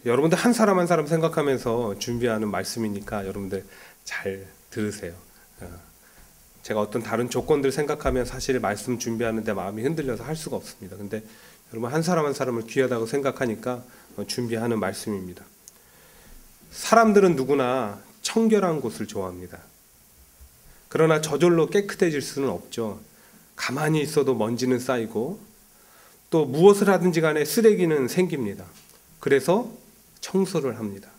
여러분들 한 사람 한 사람 생각하면서 준비하는 말씀이니까 여러분들 잘 들으세요. 제가 어떤 다른 조건들 생각하면 사실 말씀 준비하는데 마음이 흔들려서 할 수가 없습니다. 근데 여러분 한 사람 한 사람을 귀하다고 생각하니까 준비하는 말씀입니다. 사람들은 누구나 청결한 곳을 좋아합니다. 그러나 저절로 깨끗해질 수는 없죠. 가만히 있어도 먼지는 쌓이고 또 무엇을 하든지 간에 쓰레기는 생깁니다. 그래서 청소를 합니다.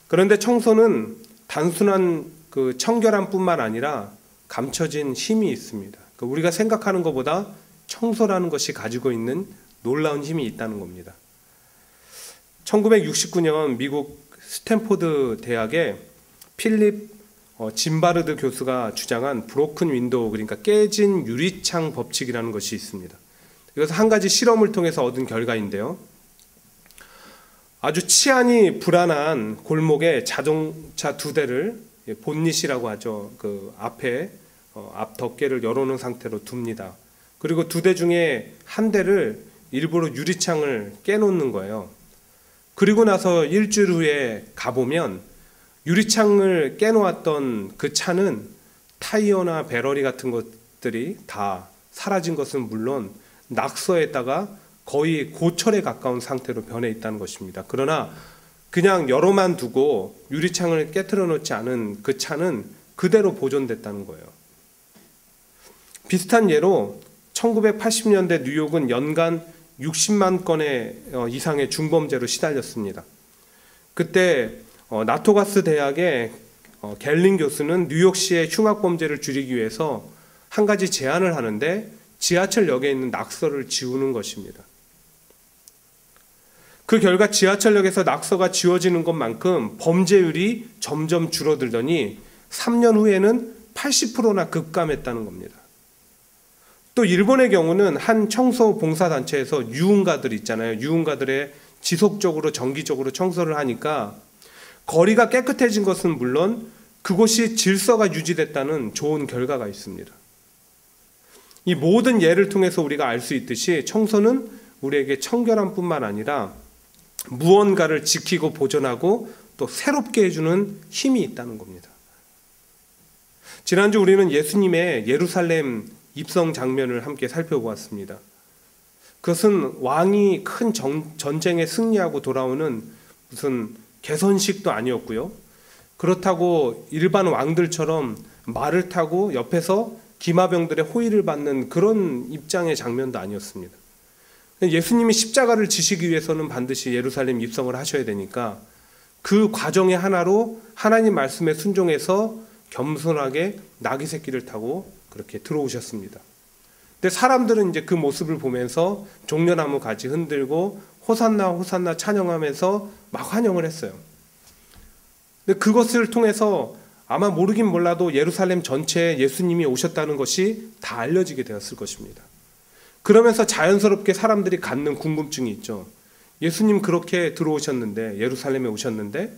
그런데 청소는 단순한 그 청결함뿐만 아니라 감춰진 힘이 있습니다. 우리가 생각하는 것보다 청소라는 것이 가지고 있는 놀라운 힘이 있다는 겁니다. 1969년 미국 스탠포드 대학의 필립 짐바르드 교수가 주장한 브로큰 윈도우, 그러니까 깨진 유리창 법칙이라는 것이 있습니다. 이것은 한 가지 실험을 통해서 얻은 결과인데요. 아주 치안이 불안한 골목에 자동차 2대를 본닛이라고 하죠. 그 앞에 앞 덮개를 열어놓은 상태로 둡니다. 그리고 2대 중에 한 대를 일부러 유리창을 깨놓는 거예요. 그리고 나서 일주일 후에 가보면 유리창을 깨놓았던 그 차는 타이어나 배러리 같은 것들이 다 사라진 것은 물론 낙서에다가 거의 고철에 가까운 상태로 변해 있다는 것입니다. 그러나 그냥 열어만 두고 유리창을 깨트려 놓지 않은 그 차는 그대로 보존됐다는 거예요. 비슷한 예로 1980년대 뉴욕은 연간 60만 건의 이상의 중범죄로 시달렸습니다. 그때 나토가스 대학의 갤린 교수는 뉴욕시의 흉악범죄를 줄이기 위해서 한 가지 제안을 하는데 지하철역에 있는 낙서를 지우는 것입니다. 그 결과 지하철역에서 낙서가 지워지는 것만큼 범죄율이 점점 줄어들더니 3년 후에는 80%나 급감했다는 겁니다. 또 일본의 경우는 한 청소 봉사단체에서 유흥가들 있잖아요. 유흥가들의 지속적으로 정기적으로 청소를 하니까 거리가 깨끗해진 것은 물론 그곳이 질서가 유지됐다는 좋은 결과가 있습니다. 이 모든 예를 통해서 우리가 알 수 있듯이 청소는 우리에게 청결함뿐만 아니라 무언가를 지키고 보존하고 또 새롭게 해주는 힘이 있다는 겁니다. 지난주 우리는 예수님의 예루살렘 입성 장면을 함께 살펴보았습니다. 그것은 왕이 큰 전쟁에 승리하고 돌아오는 무슨 개선식도 아니었고요. 그렇다고 일반 왕들처럼 말을 타고 옆에서 기마병들의 호의를 받는 그런 입장의 장면도 아니었습니다. 예수님이 십자가를 지시기 위해서는 반드시 예루살렘 입성을 하셔야 되니까 그 과정의 하나로 하나님 말씀에 순종해서 겸손하게 나귀 새끼를 타고 그렇게 들어오셨습니다. 근데 사람들은 이제 그 모습을 보면서 종려나무 가지 흔들고 호산나 호산나 찬양하면서 막 환영을 했어요. 근데 그것을 통해서 아마 모르긴 몰라도 예루살렘 전체에 예수님이 오셨다는 것이 다 알려지게 되었을 것입니다. 그러면서 자연스럽게 사람들이 갖는 궁금증이 있죠. 예수님 그렇게 들어오셨는데, 예루살렘에 오셨는데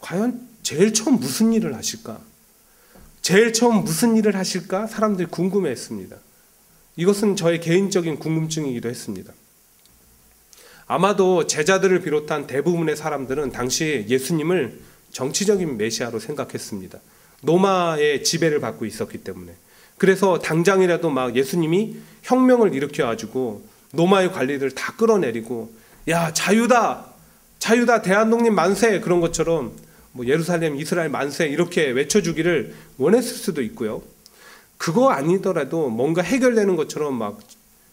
과연 제일 처음 무슨 일을 하실까? 제일 처음 무슨 일을 하실까? 사람들이 궁금해했습니다. 이것은 저의 개인적인 궁금증이기도 했습니다. 아마도 제자들을 비롯한 대부분의 사람들은 당시 예수님을 정치적인 메시아로 생각했습니다. 로마의 지배를 받고 있었기 때문에. 그래서 당장이라도 막 예수님이 혁명을 일으켜가지고 로마의 관리들 다 끌어내리고 야 자유다 자유다 대한독립 만세 그런 것처럼 뭐 예루살렘 이스라엘 만세 이렇게 외쳐주기를 원했을 수도 있고요. 그거 아니더라도 뭔가 해결되는 것처럼 막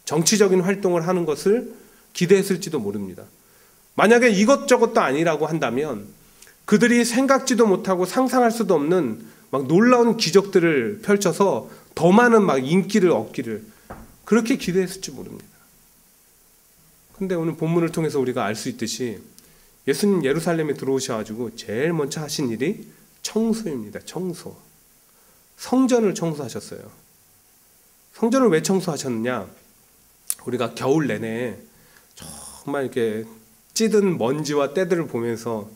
정치적인 활동을 하는 것을 기대했을지도 모릅니다. 만약에 이것저것도 아니라고 한다면 그들이 생각지도 못하고 상상할 수도 없는 막 놀라운 기적들을 펼쳐서 더 많은 막 인기를 얻기를 그렇게 기대했을지 모릅니다. 근데 오늘 본문을 통해서 우리가 알 수 있듯이 예수님 예루살렘에 들어오셔가지고 제일 먼저 하신 일이 청소입니다. 청소. 성전을 청소하셨어요. 성전을 왜 청소하셨느냐? 우리가 겨울 내내 정말 이렇게 찌든 먼지와 때들을 보면서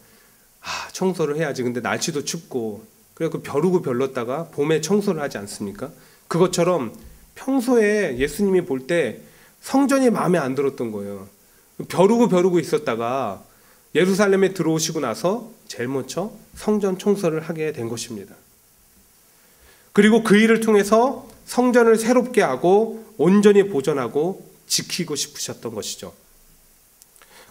청소를 해야지. 근데 날씨도 춥고 그래서 벼르고 별렀다가 봄에 청소를 하지 않습니까? 그것처럼 평소에 예수님이 볼 때 성전이 마음에 안 들었던 거예요. 벼르고 있었다가 예루살렘에 들어오시고 나서 제일 먼저 성전 청소를 하게 된 것입니다. 그리고 그 일을 통해서 성전을 새롭게 하고 온전히 보존하고 지키고 싶으셨던 것이죠.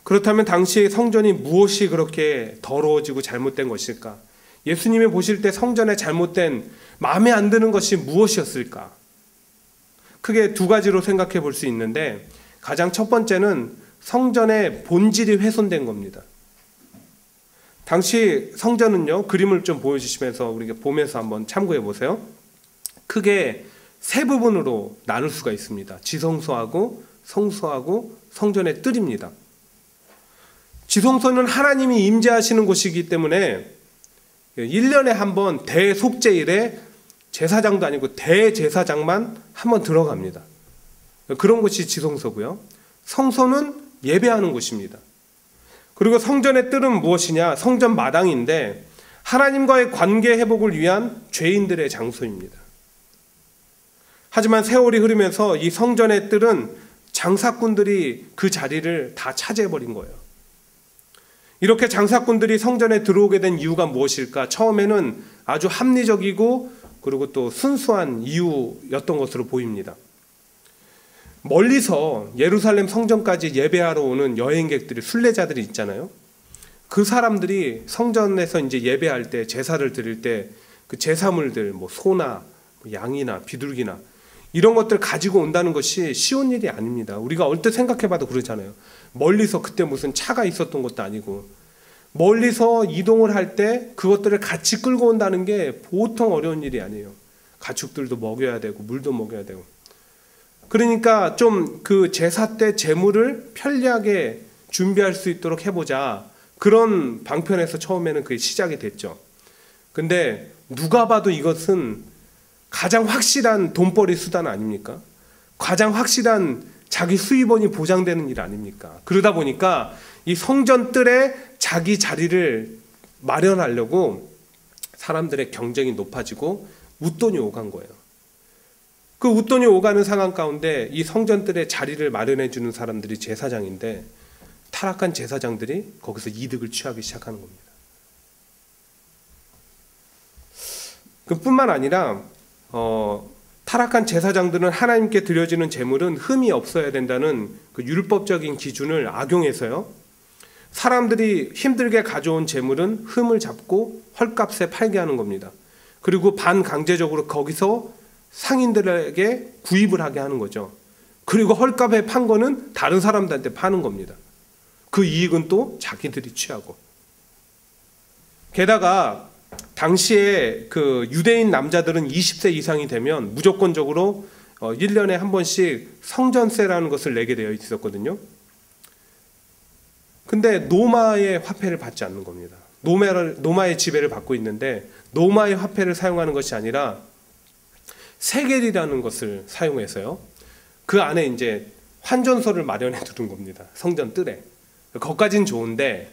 그렇다면 당시 성전이 무엇이 그렇게 더러워지고 잘못된 것일까? 예수님이 보실 때 성전에 잘못된, 마음에 안 드는 것이 무엇이었을까? 크게 두 가지로 생각해 볼 수 있는데, 가장 첫 번째는 성전의 본질이 훼손된 겁니다. 당시 성전은요, 그림을 좀 보여주시면서 우리가 보면서 한번 참고해 보세요. 크게 세 부분으로 나눌 수가 있습니다. 지성소하고 성소하고 성전의 뜰입니다. 지성소는 하나님이 임재하시는 곳이기 때문에 1년에 한 번 대속죄일에 제사장도 아니고 대제사장만 한 번 들어갑니다. 그런 곳이 지성소고요. 성소는 예배하는 곳입니다. 그리고 성전의 뜰은 무엇이냐? 성전 마당인데 하나님과의 관계 회복을 위한 죄인들의 장소입니다. 하지만 세월이 흐르면서 이 성전의 뜰은 장사꾼들이 그 자리를 다 차지해버린 거예요. 이렇게 장사꾼들이 성전에 들어오게 된 이유가 무엇일까? 처음에는 아주 합리적이고 그리고 또 순수한 이유였던 것으로 보입니다. 멀리서 예루살렘 성전까지 예배하러 오는 여행객들이, 순례자들이 있잖아요. 그 사람들이 성전에서 이제 예배할 때, 제사를 드릴 때 그 제사물들, 뭐 소나 양이나 비둘기나 이런 것들 가지고 온다는 것이 쉬운 일이 아닙니다. 우리가 얼핏 생각해봐도 그러잖아요. 멀리서, 그때 무슨 차가 있었던 것도 아니고 멀리서 이동을 할 때 그것들을 같이 끌고 온다는 게 보통 어려운 일이 아니에요. 가축들도 먹여야 되고 물도 먹여야 되고. 그러니까 좀 그 제사 때 제물을 편리하게 준비할 수 있도록 해보자, 그런 방편에서 처음에는 그게 시작이 됐죠. 근데 누가 봐도 이것은 가장 확실한 돈벌이 수단 아닙니까? 가장 확실한 자기 수입원이 보장되는 일 아닙니까? 그러다 보니까 이 성전 뜰에 자기 자리를 마련하려고 사람들의 경쟁이 높아지고 웃돈이 오간 거예요. 그 웃돈이 오가는 상황 가운데 이 성전 뜰에 자리를 마련해 주는 사람들이 제사장인데, 타락한 제사장들이 거기서 이득을 취하기 시작하는 겁니다. 그뿐만 아니라 타락한 제사장들은 하나님께 드려지는 제물은 흠이 없어야 된다는 그 율법적인 기준을 악용해서요, 사람들이 힘들게 가져온 제물은 흠을 잡고 헐값에 팔게 하는 겁니다. 그리고 반강제적으로 거기서 상인들에게 구입을 하게 하는 거죠. 그리고 헐값에 판 거는 다른 사람들한테 파는 겁니다. 그 이익은 또 자기들이 취하고. 게다가 당시에 그 유대인 남자들은 20세 이상이 되면 무조건적으로 1년에 한 번씩 성전세라는 것을 내게 되어 있었거든요. 근데 노마의 화폐를 받지 않는 겁니다. 노마의 지배를 받고 있는데 노마의 화폐를 사용하는 것이 아니라 세겔이라는 것을 사용해서요, 그 안에 이제 환전소를 마련해 두는 겁니다. 성전 뜰에. 거기까지는 좋은데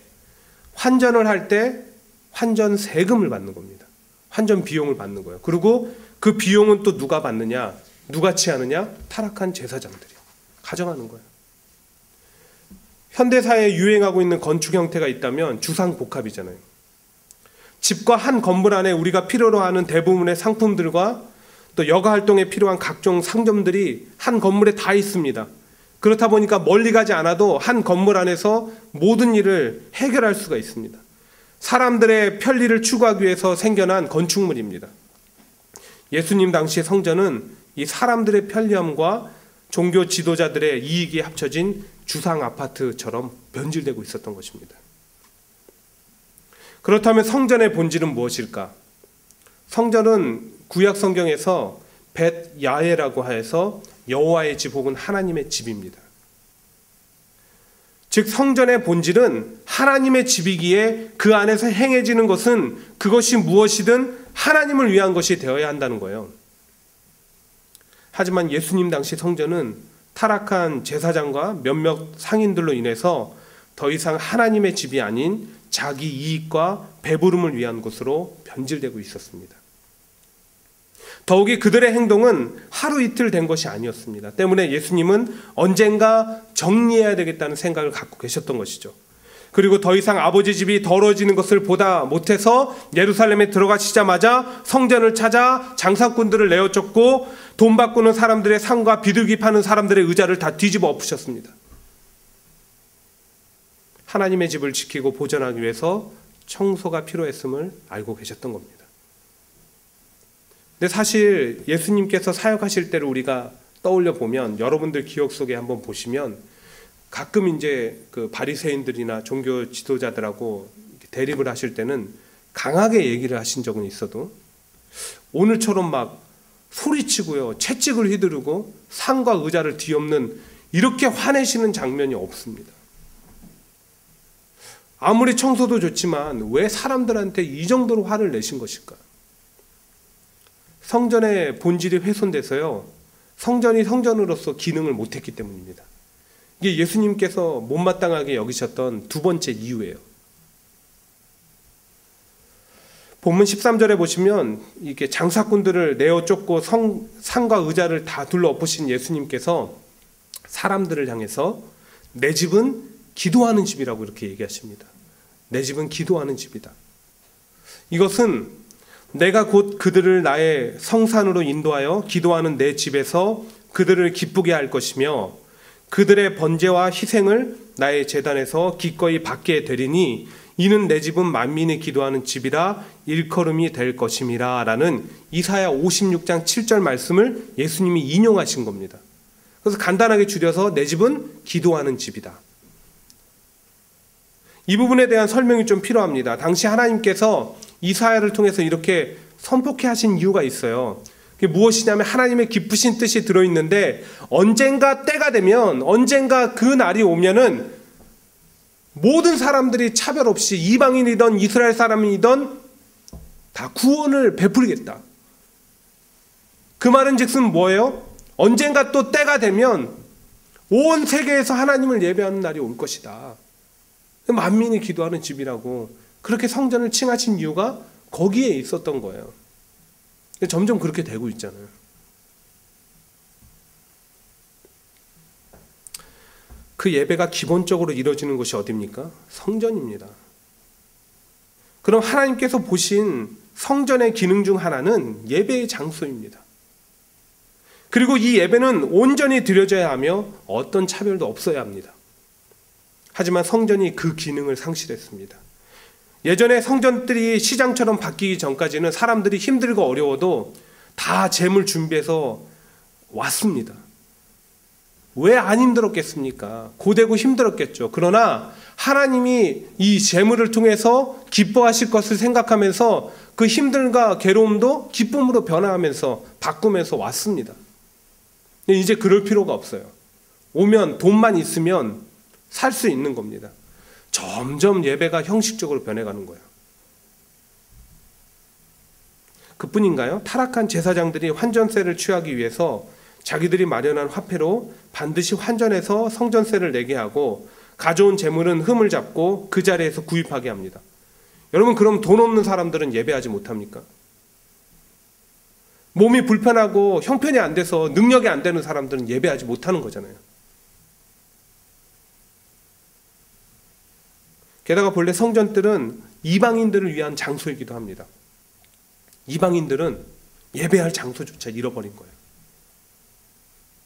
환전을 할 때 환전 세금을 받는 겁니다. 환전 비용을 받는 거예요. 그리고 그 비용은 또 누가 받느냐? 누가 취하느냐? 타락한 제사장들이 가져가는 거예요. 현대사회에 유행하고 있는 건축 형태가 있다면 주상복합이잖아요. 집과 한 건물 안에 우리가 필요로 하는 대부분의 상품들과 또 여가 활동에 필요한 각종 상점들이 한 건물에 다 있습니다. 그렇다 보니까 멀리 가지 않아도 한 건물 안에서 모든 일을 해결할 수가 있습니다. 사람들의 편리를 추구하기 위해서 생겨난 건축물입니다. 예수님 당시의 성전은 이 사람들의 편리함과 종교 지도자들의 이익이 합쳐진 주상 아파트처럼 변질되고 있었던 것입니다. 그렇다면 성전의 본질은 무엇일까? 성전은 구약 성경에서 벳 야훼라고 해서 여호와의 집 혹은 하나님의 집입니다. 즉 성전의 본질은 하나님의 집이기에 그 안에서 행해지는 것은 그것이 무엇이든 하나님을 위한 것이 되어야 한다는 거예요. 하지만 예수님 당시 성전은 타락한 제사장과 몇몇 상인들로 인해서 더 이상 하나님의 집이 아닌 자기 이익과 배부름을 위한 곳으로 변질되고 있었습니다. 더욱이 그들의 행동은 하루 이틀 된 것이 아니었습니다. 때문에 예수님은 언젠가 정리해야 되겠다는 생각을 갖고 계셨던 것이죠. 그리고 더 이상 아버지 집이 더러워지는 것을 보다 못해서 예루살렘에 들어가시자마자 성전을 찾아 장사꾼들을 내어 쫓고 돈 바꾸는 사람들의 상과 비둘기 파는 사람들의 의자를 다 뒤집어 엎으셨습니다. 하나님의 집을 지키고 보존하기 위해서 청소가 필요했음을 알고 계셨던 겁니다. 근데 사실 예수님께서 사역하실 때를 우리가 떠올려 보면, 여러분들 기억 속에 한번 보시면 가끔 이제 그 바리새인들이나 종교 지도자들하고 대립을 하실 때는 강하게 얘기를 하신 적은 있어도 오늘처럼 막 소리치고요, 채찍을 휘두르고 상과 의자를 뒤엎는 이렇게 화내시는 장면이 없습니다. 아무리 청소도 좋지만 왜 사람들한테 이 정도로 화를 내신 것일까? 성전의 본질이 훼손돼서요, 성전이 성전으로서 기능을 못했기 때문입니다. 이게 예수님께서 못마땅하게 여기셨던 두 번째 이유예요. 본문 13절에 보시면 이게 장사꾼들을 내어 쫓고 상과 의자를 다 둘러 엎으신 예수님께서 사람들을 향해서 내 집은 기도하는 집이라고 이렇게 얘기하십니다. 내 집은 기도하는 집이다. 이것은 내가 곧 그들을 나의 성산으로 인도하여 기도하는 내 집에서 그들을 기쁘게 할 것이며 그들의 번제와 희생을 나의 제단에서 기꺼이 받게 되리니 이는 내 집은 만민이 기도하는 집이라 일컬음이 될 것임이라 라는 이사야 56장 7절 말씀을 예수님이 인용하신 겁니다. 그래서 간단하게 줄여서 내 집은 기도하는 집이다. 이 부분에 대한 설명이 좀 필요합니다. 당시 하나님께서 이사야를 통해서 이렇게 선포케 하신 이유가 있어요. 그게 무엇이냐면 하나님의 깊으신 뜻이 들어있는데 언젠가 때가 되면, 언젠가 그 날이 오면은 모든 사람들이 차별 없이 이방인이든 이스라엘 사람이든 다 구원을 베풀겠다. 그 말은 즉슨 뭐예요? 언젠가 또 때가 되면 온 세계에서 하나님을 예배하는 날이 올 것이다. 만민이 기도하는 집이라고 그렇게 성전을 칭하신 이유가 거기에 있었던 거예요. 점점 그렇게 되고 있잖아요. 그 예배가 기본적으로 이루어지는 곳이 어디입니까? 성전입니다. 그럼 하나님께서 보신 성전의 기능 중 하나는 예배의 장소입니다. 그리고 이 예배는 온전히 드려져야 하며 어떤 차별도 없어야 합니다. 하지만 성전이 그 기능을 상실했습니다. 예전에 성전들이 시장처럼 바뀌기 전까지는 사람들이 힘들고 어려워도 다 재물 준비해서 왔습니다. 왜 안 힘들었겠습니까? 고되고 힘들었겠죠. 그러나 하나님이 이 재물을 통해서 기뻐하실 것을 생각하면서 그 힘듦과 괴로움도 기쁨으로 변화하면서 바꾸면서 왔습니다. 이제 그럴 필요가 없어요. 오면 돈만 있으면 살 수 있는 겁니다. 점점 예배가 형식적으로 변해가는 거예요. 그뿐인가요? 타락한 제사장들이 환전세를 취하기 위해서 자기들이 마련한 화폐로 반드시 환전해서 성전세를 내게 하고 가져온 재물은 흠을 잡고 그 자리에서 구입하게 합니다. 여러분, 그럼 돈 없는 사람들은 예배하지 못합니까? 몸이 불편하고 형편이 안 돼서 능력이 안 되는 사람들은 예배하지 못하는 거잖아요. 게다가 본래 성전들은 이방인들을 위한 장소이기도 합니다. 이방인들은 예배할 장소조차 잃어버린 거예요.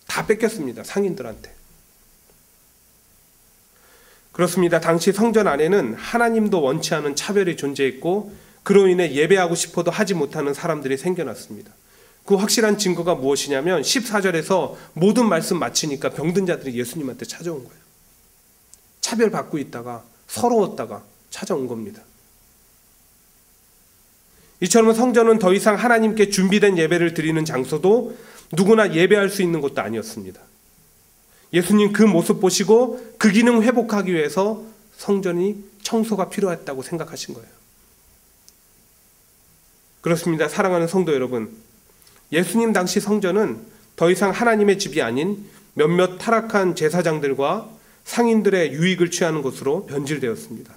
다 뺏겼습니다. 상인들한테. 그렇습니다. 당시 성전 안에는 하나님도 원치 않은 차별이 존재했고 그로 인해 예배하고 싶어도 하지 못하는 사람들이 생겨났습니다. 그 확실한 증거가 무엇이냐면 14절에서 모든 말씀 마치니까 병든 자들이 예수님한테 찾아온 거예요. 차별받고 있다가 서러웠다가 찾아온 겁니다. 이처럼 성전은 더 이상 하나님께 준비된 예배를 드리는 장소도 누구나 예배할 수 있는 곳도 아니었습니다. 예수님 그 모습 보시고 그 기능 회복하기 위해서 성전이 청소가 필요했다고 생각하신 거예요. 그렇습니다. 사랑하는 성도 여러분, 예수님 당시 성전은 더 이상 하나님의 집이 아닌 몇몇 타락한 제사장들과 상인들의 유익을 취하는 곳으로 변질되었습니다.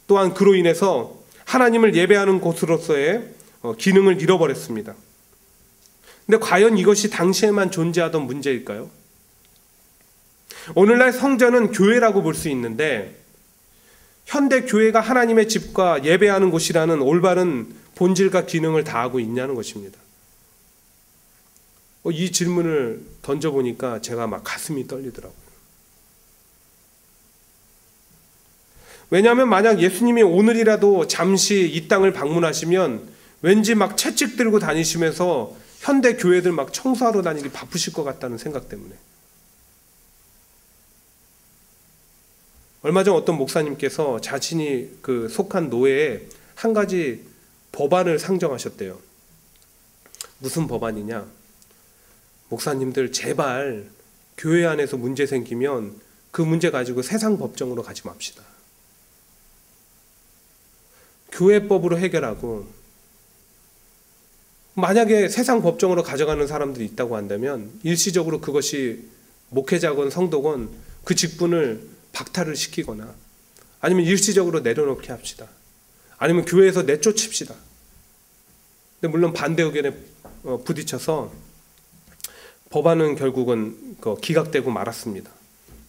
또한 그로 인해서 하나님을 예배하는 곳으로서의 기능을 잃어버렸습니다. 근데 과연 이것이 당시에만 존재하던 문제일까요? 오늘날 성전은 교회라고 볼 수 있는데 현대 교회가 하나님의 집과 예배하는 곳이라는 올바른 본질과 기능을 다하고 있냐는 것입니다. 이 질문을 던져보니까 제가 막 가슴이 떨리더라고요. 왜냐하면 만약 예수님이 오늘이라도 잠시 이 땅을 방문하시면 왠지 막 채찍 들고 다니시면서 현대 교회들 막 청소하러 다니기 바쁘실 것 같다는 생각 때문에. 얼마 전 어떤 목사님께서 자신이 속한 노예에 한 가지 법안을 상정하셨대요. 무슨 법안이냐? 목사님들 제발 교회 안에서 문제 생기면 그 문제 가지고 세상 법정으로 가지 맙시다. 교회법으로 해결하고, 만약에 세상 법정으로 가져가는 사람들이 있다고 한다면 일시적으로 그것이 목회자건 성도건 그 직분을 박탈을 시키거나 아니면 일시적으로 내려놓게 합시다. 아니면 교회에서 내쫓읍시다. 근데 물론 반대 의견에 부딪혀서 법안은 결국은 기각되고 말았습니다.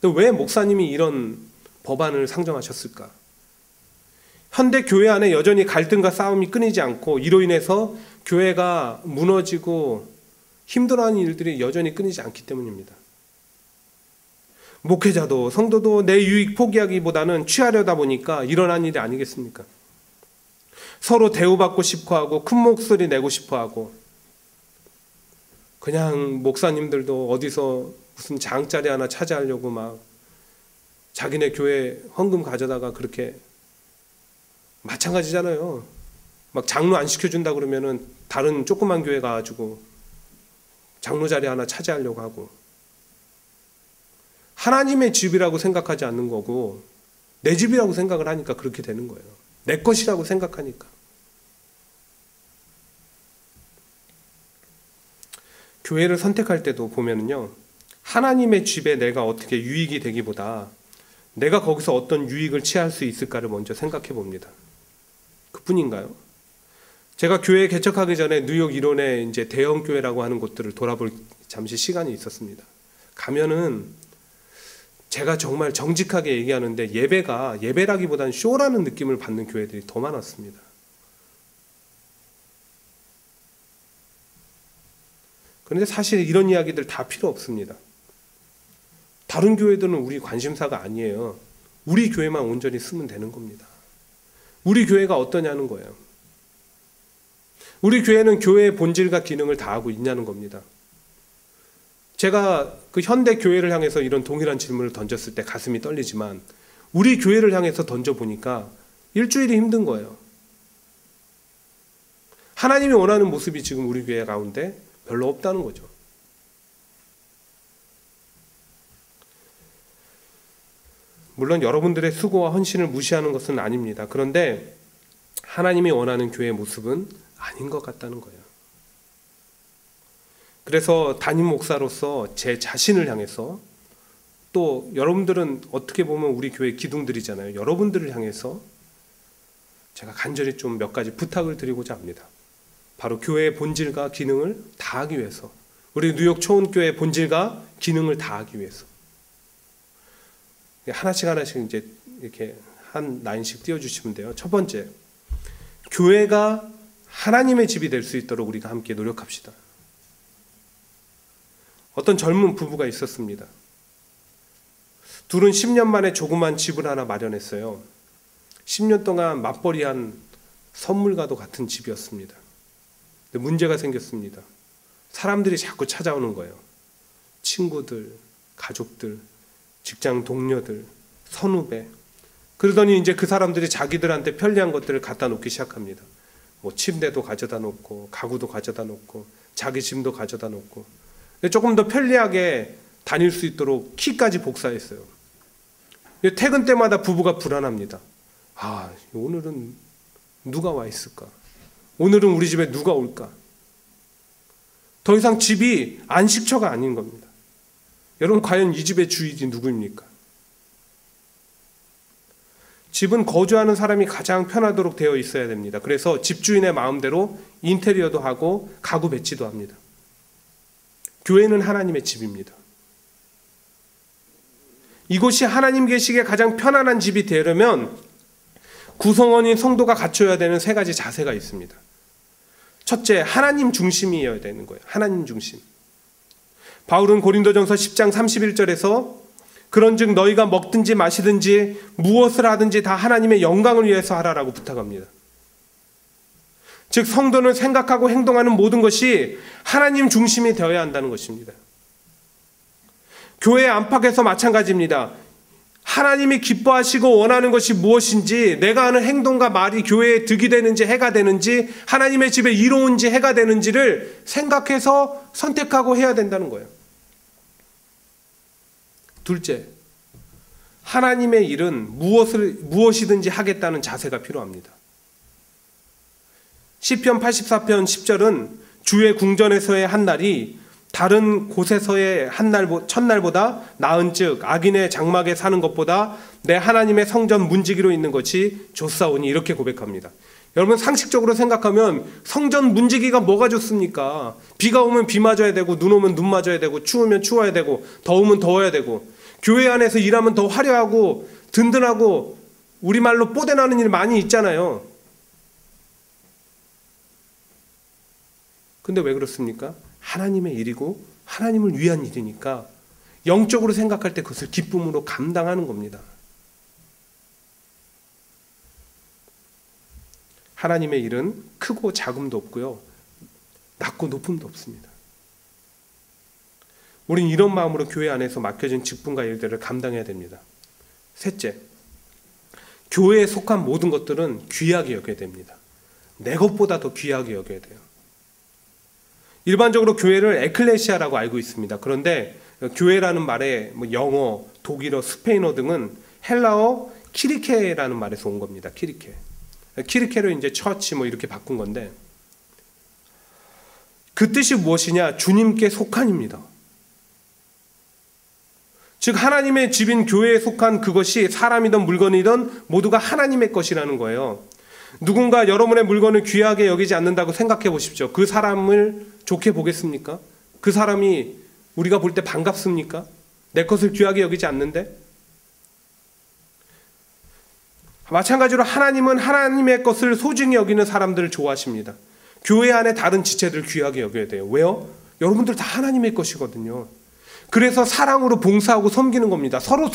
근데 왜 목사님이 이런 법안을 상정하셨을까? 현대 교회 안에 여전히 갈등과 싸움이 끊이지 않고 이로 인해서 교회가 무너지고 힘들어하는 일들이 여전히 끊이지 않기 때문입니다. 목회자도 성도도 내 유익 포기하기보다는 취하려다 보니까 일어난 일이 아니겠습니까? 서로 대우받고 싶어하고 큰 목소리 내고 싶어하고, 그냥 목사님들도 어디서 무슨 장자리 하나 차지하려고 막 자기네 교회 헌금 가져다가 그렇게, 마찬가지잖아요. 막 장로 안 시켜준다 그러면은 다른 조그만 교회 가가지고 장로 자리 하나 차지하려고 하고, 하나님의 집이라고 생각하지 않는 거고 내 집이라고 생각을 하니까 그렇게 되는 거예요. 내 것이라고 생각하니까. 교회를 선택할 때도 보면은요, 하나님의 집에 내가 어떻게 유익이 되기보다 내가 거기서 어떤 유익을 취할 수 있을까를 먼저 생각해 봅니다. 그뿐인가요? 제가 교회 개척하기 전에 뉴욕 일원의 이제 대형 교회라고 하는 곳들을 돌아볼 잠시 시간이 있었습니다. 가면은 제가 정말 정직하게 얘기하는데 예배가 예배라기보다는 쇼라는 느낌을 받는 교회들이 더 많았습니다. 그런데 사실 이런 이야기들 다 필요 없습니다. 다른 교회들은 우리 관심사가 아니에요. 우리 교회만 온전히 쓰면 되는 겁니다. 우리 교회가 어떠냐는 거예요. 우리 교회는 교회의 본질과 기능을 다하고 있냐는 겁니다. 제가 그 현대 교회를 향해서 이런 동일한 질문을 던졌을 때 가슴이 떨리지만 우리 교회를 향해서 던져보니까 일주일이 힘든 거예요. 하나님이 원하는 모습이 지금 우리 교회 가운데 별로 없다는 거죠. 물론 여러분들의 수고와 헌신을 무시하는 것은 아닙니다. 그런데 하나님이 원하는 교회의 모습은 아닌 것 같다는 거예요. 그래서 담임 목사로서 제 자신을 향해서, 또 여러분들은 어떻게 보면 우리 교회 기둥들이잖아요. 여러분들을 향해서 제가 간절히 좀 몇 가지 부탁을 드리고자 합니다. 바로 교회의 본질과 기능을 다하기 위해서, 우리 뉴욕 초원교회의 본질과 기능을 다하기 위해서 하나씩 이제 이렇게 한 라인씩 띄워주시면 돼요. 첫 번째, 교회가 하나님의 집이 될 수 있도록 우리가 함께 노력합시다. 어떤 젊은 부부가 있었습니다. 둘은 10년 만에 조그만 집을 하나 마련했어요. 10년 동안 맞벌이한 선물과도 같은 집이었습니다. 근데 문제가 생겼습니다. 사람들이 자꾸 찾아오는 거예요. 친구들, 가족들, 직장 동료들, 선후배. 그러더니 이제 그 사람들이 자기들한테 편리한 것들을 갖다 놓기 시작합니다. 뭐 침대도 가져다 놓고, 가구도 가져다 놓고, 자기 짐도 가져다 놓고. 조금 더 편리하게 다닐 수 있도록 키까지 복사했어요. 퇴근 때마다 부부가 불안합니다. 아, 오늘은 누가 와 있을까? 오늘은 우리 집에 누가 올까? 더 이상 집이 안식처가 아닌 겁니다. 여러분, 과연 이 집의 주인이 누구입니까? 집은 거주하는 사람이 가장 편하도록 되어 있어야 됩니다. 그래서 집주인의 마음대로 인테리어도 하고 가구 배치도 합니다. 교회는 하나님의 집입니다. 이곳이 하나님 계시기에 가장 편안한 집이 되려면 구성원인 성도가 갖춰야 되는 세 가지 자세가 있습니다. 첫째, 하나님 중심이어야 되는 거예요. 하나님 중심. 바울은 고린도전서 10장 31절에서 그런즉 너희가 먹든지 마시든지 무엇을 하든지 다 하나님의 영광을 위해서 하라라고 부탁합니다. 즉 성도는 생각하고 행동하는 모든 것이 하나님 중심이 되어야 한다는 것입니다. 교회 안팎에서 마찬가지입니다. 하나님이 기뻐하시고 원하는 것이 무엇인지, 내가 하는 행동과 말이 교회에 득이 되는지 해가 되는지, 하나님의 집에 이로운지 해가 되는지를 생각해서 선택하고 해야 된다는 거예요. 둘째, 하나님의 일은 무엇이든지 하겠다는 자세가 필요합니다. 시편 84편 10절은 주의 궁전에서의 한 날이 다른 곳에서의 첫날보다 나은즉 악인의 장막에 사는 것보다 내 하나님의 성전 문지기로 있는 것이 좋사오니, 이렇게 고백합니다. 여러분, 상식적으로 생각하면 성전 문지기가 뭐가 좋습니까? 비가 오면 비 맞아야 되고, 눈 오면 눈 맞아야 되고, 추우면 추워야 되고, 더우면 더워야 되고, 교회 안에서 일하면 더 화려하고 든든하고 우리말로 뽀대나는 일 많이 있잖아요. 근데 왜 그렇습니까? 하나님의 일이고 하나님을 위한 일이니까 영적으로 생각할 때 그것을 기쁨으로 감당하는 겁니다. 하나님의 일은 크고 작음도 없고요, 낮고 높음도 없습니다. 우린 이런 마음으로 교회 안에서 맡겨진 직분과 일들을 감당해야 됩니다. 셋째, 교회에 속한 모든 것들은 귀하게 여겨야 됩니다. 내 것보다 더 귀하게 여겨야 돼요. 일반적으로 교회를 에클레시아라고 알고 있습니다. 그런데 교회라는 말에 영어, 독일어, 스페인어 등은 헬라어 키리케라는 말에서 온 겁니다. 키리케로 이제 처치 이렇게 바꾼 건데, 그 뜻이 무엇이냐? 주님께 속한입니다. 즉 하나님의 집인 교회에 속한 그것이 사람이든 물건이든 모두가 하나님의 것이라는 거예요. 누군가 여러분의 물건을 귀하게 여기지 않는다고 생각해 보십시오. 그 사람을 좋게 보겠습니까? 그 사람이 우리가 볼 때 반갑습니까? 내 것을 귀하게 여기지 않는데? 마찬가지로 하나님은 하나님의 것을 소중히 여기는 사람들을 좋아하십니다. 교회 안에 다른 지체들을 귀하게 여겨야 돼요. 왜요? 여러분들 다 하나님의 것이거든요. 그래서 사랑으로 봉사하고 섬기는 겁니다. 서로.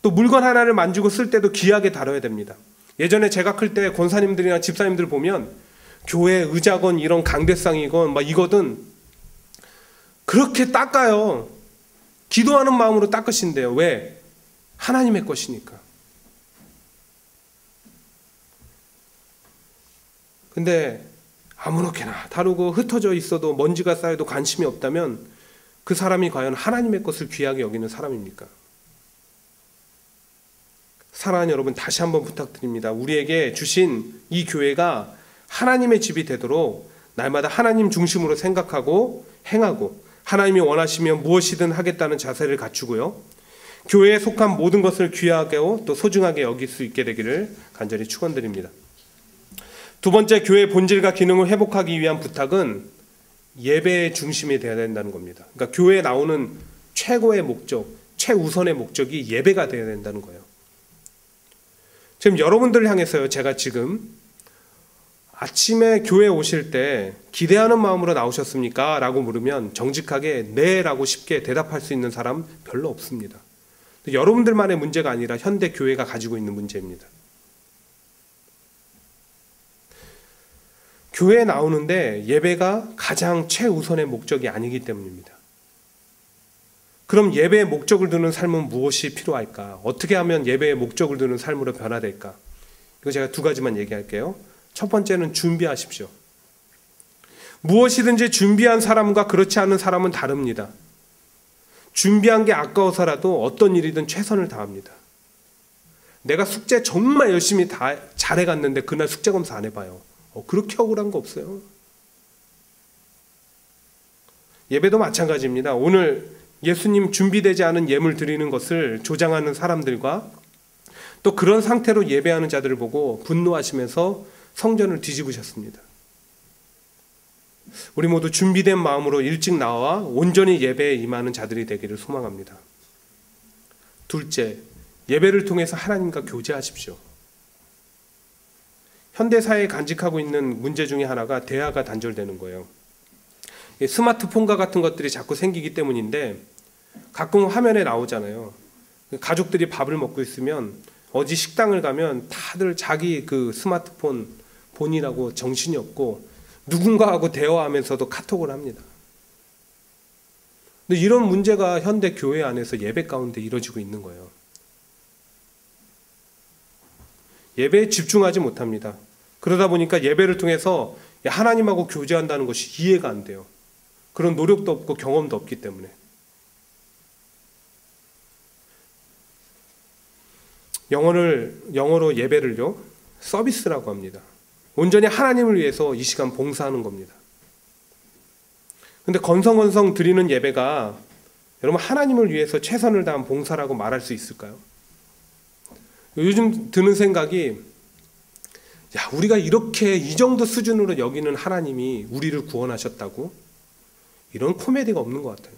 또 물건 하나를 만지고 쓸 때도 귀하게 다뤄야 됩니다. 예전에 제가 클 때 권사님들이나 집사님들 보면 교회 의자건 이런 강대상이건 이거든 그렇게 닦아요. 기도하는 마음으로 닦으신대요. 왜? 하나님의 것이니까. 근데 아무렇게나 다루고 흩어져 있어도 먼지가 쌓여도 관심이 없다면 그 사람이 과연 하나님의 것을 귀하게 여기는 사람입니까? 사랑하는 여러분, 다시 한번 부탁드립니다. 우리에게 주신 이 교회가 하나님의 집이 되도록 날마다 하나님 중심으로 생각하고 행하고, 하나님이 원하시면 무엇이든 하겠다는 자세를 갖추고요, 교회에 속한 모든 것을 귀하고 또 소중하게 여길 수 있게 되기를 간절히 축원드립니다. 두 번째, 교회의 본질과 기능을 회복하기 위한 부탁은 예배의 중심이 되어야 된다는 겁니다. 그러니까 교회에 나오는 최고의 목적, 최우선의 목적이 예배가 되어야 된다는 거예요. 지금 여러분들을 향해서요, 제가 지금 아침에 교회 오실 때 기대하는 마음으로 나오셨습니까? 라고 물으면 정직하게 네 라고 쉽게 대답할 수 있는 사람 별로 없습니다. 여러분들만의 문제가 아니라 현대 교회가 가지고 있는 문제입니다. 교회에 나오는데 예배가 가장 최우선의 목적이 아니기 때문입니다. 그럼 예배의 목적을 두는 삶은 무엇이 필요할까? 어떻게 하면 예배의 목적을 두는 삶으로 변화될까? 이거 제가 두 가지만 얘기할게요. 첫 번째는 준비하십시오. 무엇이든지 준비한 사람과 그렇지 않은 사람은 다릅니다. 준비한 게 아까워서라도 어떤 일이든 최선을 다합니다. 내가 숙제 정말 열심히 다 잘해갔는데 그날 숙제 검사 안 해봐요. 그렇게 억울한 거 없어요. 예배도 마찬가지입니다. 오늘 예수님 준비되지 않은 예물 드리는 것을 조장하는 사람들과 또 그런 상태로 예배하는 자들을 보고 분노하시면서 성전을 뒤집으셨습니다. 우리 모두 준비된 마음으로 일찍 나와 온전히 예배에 임하는 자들이 되기를 소망합니다. 둘째, 예배를 통해서 하나님과 교제하십시오. 현대사회에 간직하고 있는 문제 중에 하나가 대화가 단절되는 거예요. 스마트폰과 같은 것들이 자꾸 생기기 때문인데 가끔 화면에 나오잖아요. 가족들이 밥을 먹고 있으면 어디 식당을 가면 다들 자기 그 스마트폰 본이라고 정신이 없고 누군가하고 대화하면서도 카톡을 합니다. 근데 이런 문제가 현대 교회 안에서 예배 가운데 이루어지고 있는 거예요. 예배에 집중하지 못합니다. 그러다 보니까 예배를 통해서 하나님하고 교제한다는 것이 이해가 안 돼요. 그런 노력도 없고 경험도 없기 때문에. 영어로 예배를요, 서비스라고 합니다. 온전히 하나님을 위해서 이 시간 봉사하는 겁니다. 근데 건성건성 드리는 예배가 여러분 하나님을 위해서 최선을 다한 봉사라고 말할 수 있을까요? 요즘 드는 생각이, 우리가 이렇게 이 정도 수준으로 여기는 하나님이 우리를 구원하셨다고? 이런 코미디가 없는 것 같아요.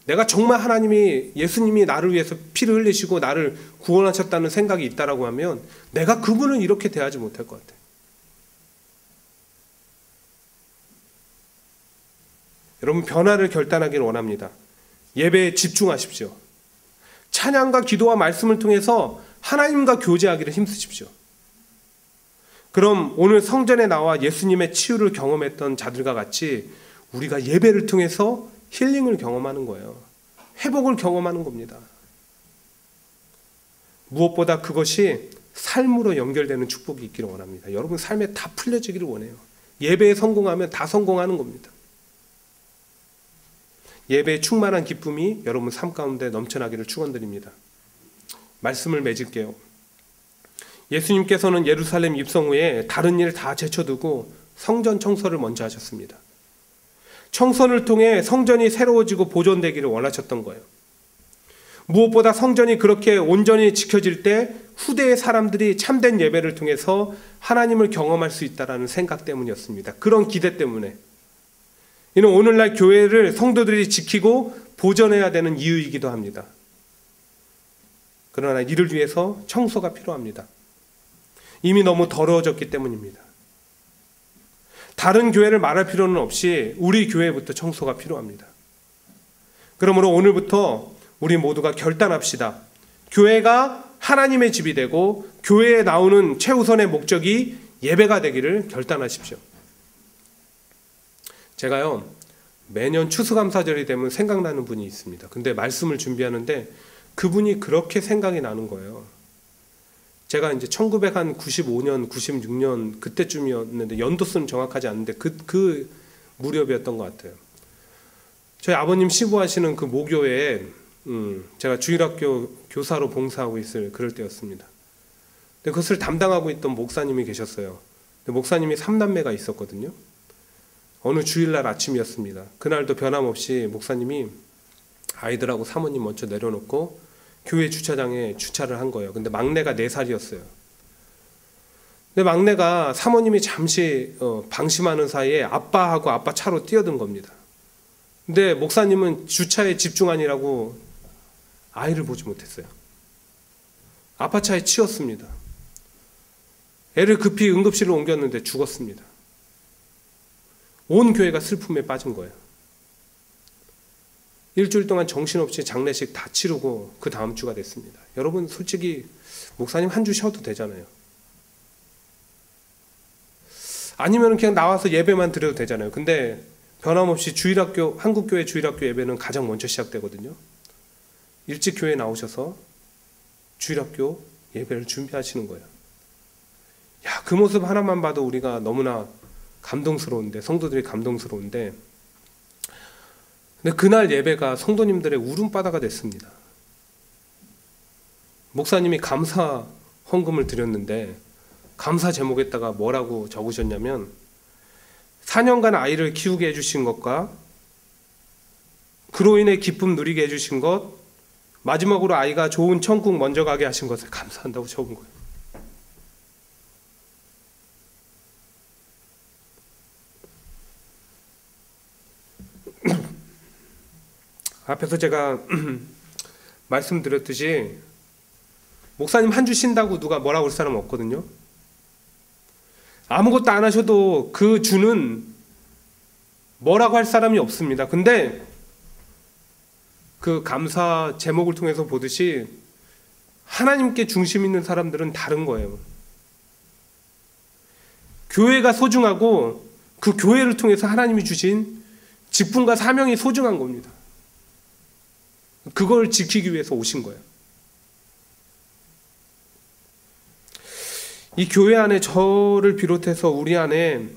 내가 정말 예수님이 나를 위해서 피를 흘리시고 나를 구원하셨다는 생각이 있다라고 하면 내가 그분을 이렇게 대하지 못할 것 같아요. 여러분, 변화를 결단하기를 원합니다. 예배에 집중하십시오. 찬양과 기도와 말씀을 통해서 하나님과 교제하기를 힘쓰십시오. 그럼 오늘 성전에 나와 예수님의 치유를 경험했던 자들과 같이 우리가 예배를 통해서 힐링을 경험하는 거예요. 회복을 경험하는 겁니다. 무엇보다 그것이 삶으로 연결되는 축복이 있기를 원합니다. 여러분 삶에 다 풀려지기를 원해요. 예배에 성공하면 다 성공하는 겁니다. 예배에 충만한 기쁨이 여러분 삶 가운데 넘쳐나기를 축원드립니다. 말씀을 맺을게요. 예수님께서는 예루살렘 입성 후에 다른 일 다 제쳐두고 성전 청소를 먼저 하셨습니다. 청소를 통해 성전이 새로워지고 보존되기를 원하셨던 거예요. 무엇보다 성전이 그렇게 온전히 지켜질 때 후대의 사람들이 참된 예배를 통해서 하나님을 경험할 수 있다는 생각 때문이었습니다. 그런 기대 때문에. 이는 오늘날 교회를 성도들이 지키고 보존해야 되는 이유이기도 합니다. 그러나 이를 위해서 청소가 필요합니다. 이미 너무 더러워졌기 때문입니다. 다른 교회를 말할 필요는 없이 우리 교회부터 청소가 필요합니다. 그러므로 오늘부터 우리 모두가 결단합시다. 교회가 하나님의 집이 되고 교회에 나오는 최우선의 목적이 예배가 되기를 결단하십시오. 제가요, 매년 추수감사절이 되면 생각나는 분이 있습니다. 근데 말씀을 준비하는데 그분이 그렇게 생각이 나는 거예요. 제가 이제 1995년, 96년 그때쯤이었는데 연도수는 정확하지 않은데 그 무렵이었던 것 같아요. 저희 아버님 시부하시는 그 모교회에 제가 주일학교 교사로 봉사하고 있을 그럴 때였습니다. 근데 그것을 담당하고 있던 목사님이 계셨어요. 근데 목사님이 3남매가 있었거든요. 어느 주일날 아침이었습니다. 그날도 변함없이 목사님이 아이들하고 사모님 먼저 내려놓고 교회 주차장에 주차를 한 거예요. 근데 막내가 4살이었어요. 근데 막내가 사모님이 잠시 방심하는 사이에 아빠하고 아빠 차로 뛰어든 겁니다. 근데 목사님은 주차에 집중하느라고 아이를 보지 못했어요. 아빠 차에 치였습니다. 애를 급히 응급실로 옮겼는데 죽었습니다. 온 교회가 슬픔에 빠진 거예요. 일주일 동안 정신없이 장례식 다 치르고 그 다음 주가 됐습니다. 여러분 솔직히 목사님 한 주 쉬어도 되잖아요. 아니면 그냥 나와서 예배만 드려도 되잖아요. 근데 변함없이 주일학교, 한국교회 주일학교 예배는 가장 먼저 시작되거든요. 일찍 교회에 나오셔서 주일학교 예배를 준비하시는 거예요. 그 모습 하나만 봐도 우리가 너무나 감동스러운데, 성도들이 감동스러운데, 근데 그날 예배가 성도님들의 울음바다가 됐습니다. 목사님이 감사 헌금을 드렸는데 감사 제목에다가 뭐라고 적으셨냐면 4년간 아이를 키우게 해주신 것과 그로 인해 기쁨 누리게 해주신 것, 마지막으로 아이가 좋은 천국 먼저 가게 하신 것을 감사한다고 적은 거예요. 앞에서 제가 말씀드렸듯이 목사님 한 주 쉰다고 누가 뭐라고 할 사람 없거든요. 아무것도 안 하셔도 그 주는 뭐라고 할 사람이 없습니다. 근데 그 감사 제목을 통해서 보듯이 하나님께 중심 있는 사람들은 다른 거예요. 교회가 소중하고 그 교회를 통해서 하나님이 주신 직분과 사명이 소중한 겁니다. 그걸 지키기 위해서 오신 거예요. 이 교회 안에 저를 비롯해서 우리 안에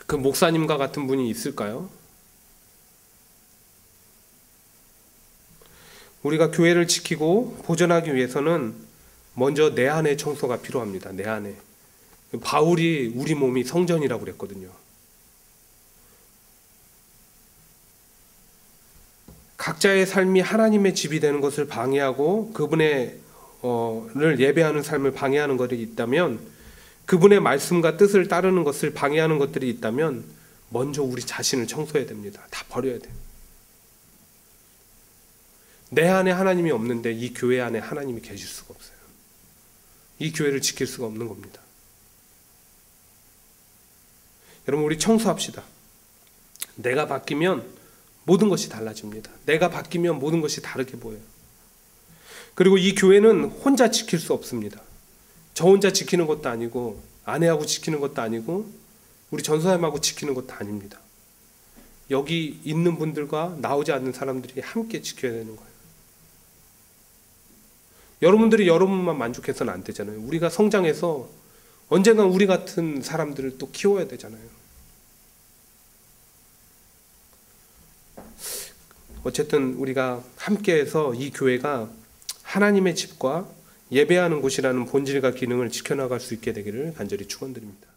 그 목사님과 같은 분이 있을까요? 우리가 교회를 지키고 보존하기 위해서는 먼저 내 안의 청소가 필요합니다. 내 안에. 바울이 우리 몸이 성전이라고 그랬거든요. 각자의 삶이 하나님의 집이 되는 것을 방해하고 그분의 를 예배하는 삶을 방해하는 것이 있다면, 그분의 말씀과 뜻을 따르는 것을 방해하는 것들이 있다면 먼저 우리 자신을 청소해야 됩니다. 다 버려야 돼요. 내 안에 하나님이 없는데 이 교회 안에 하나님이 계실 수가 없어요. 이 교회를 지킬 수가 없는 겁니다. 여러분, 우리 청소합시다. 내가 바뀌면 모든 것이 달라집니다. 내가 바뀌면 모든 것이 다르게 보여요. 그리고 이 교회는 혼자 지킬 수 없습니다. 저 혼자 지키는 것도 아니고 아내하고 지키는 것도 아니고 우리 전사님하고 지키는 것도 아닙니다. 여기 있는 분들과 나오지 않는 사람들이 함께 지켜야 되는 거예요. 여러분들이 여러분만 만족해서는 안 되잖아요. 우리가 성장해서 언젠간 우리 같은 사람들을 또 키워야 되잖아요. 어쨌든 우리가 함께해서 이 교회가 하나님의 집과 예배하는 곳이라는 본질과 기능을 지켜나갈 수 있게 되기를 간절히 축원드립니다.